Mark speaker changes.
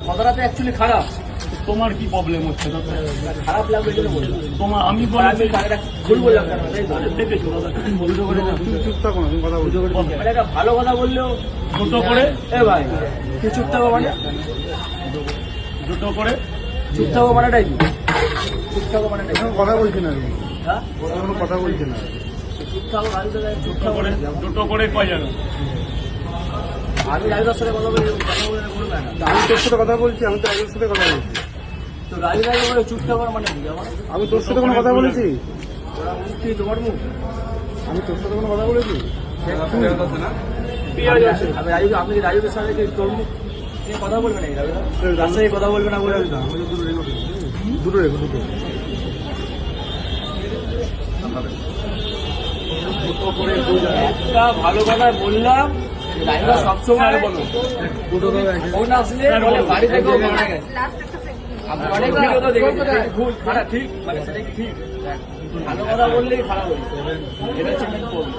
Speaker 1: কথাটা তো অ্যাকচুয়ালি খারাপ।
Speaker 2: তোমার কি প্রবলেম হচ্ছে?
Speaker 1: খারাপ লাগবে জন্য বললাম।
Speaker 2: তোমার আমি
Speaker 1: আমি টাকাটা ভুল বললাম কেন?
Speaker 2: দেখেছো দাদা,
Speaker 3: তুমি চুপ থাকো না, তুমি কথা বলছো।
Speaker 1: মানে একটা ভালো কথা বললেও
Speaker 2: দুটো করে
Speaker 1: এ ভাই তুই চুপ থাকো মানে
Speaker 2: দুটো করে
Speaker 1: চুপ থাকো মানেটাই কি? চুপ থাকো মানেটাই
Speaker 3: এখন কথা বলছি না আমি,
Speaker 1: হ্যাঁ
Speaker 3: কোনো কথা বলছি না।
Speaker 1: চুপ থাকো আমি তো চুপ
Speaker 2: দুটো
Speaker 1: থাকো
Speaker 2: করে দুটো করে কয় জানো?
Speaker 1: আমি রাজুদার সাথে কথা বলি কথা বলে বলবে না।
Speaker 3: আমি তোর সাথে কথা বলছি, আমি তো একজনের সাথে কথা বলছি।
Speaker 1: তো রাজুদাকে বলে চুপ থাকো মানে কি আমার?
Speaker 3: আমি তোর সাথে কোনো কথা বলেছি?
Speaker 1: ওরা মুখ কি তোমার মুখ?
Speaker 3: আমি তোর সাথে কোনো কথা বলেছি?
Speaker 1: আমি রাজুদের সাথে কি তোর মুখ নিয়ে কথা বলবে না? রাজুদা তার সাথে কথা বলবে না বলে
Speaker 3: দুটো রেখো, দুটো।
Speaker 1: একটা ভালো কথা বললাম। রাজুদা সবসময় বলো ফোন আসলে বলে বাড়ি থেকেও মারা গেছে। আমি অনেক ভিডিও তো দেখেছি ভুল খারাপ ঠিক মানে সেটা কি ঠিক? ভালো কথা বললেই খারাপ হয়েছে, এটা হচ্ছে main problem।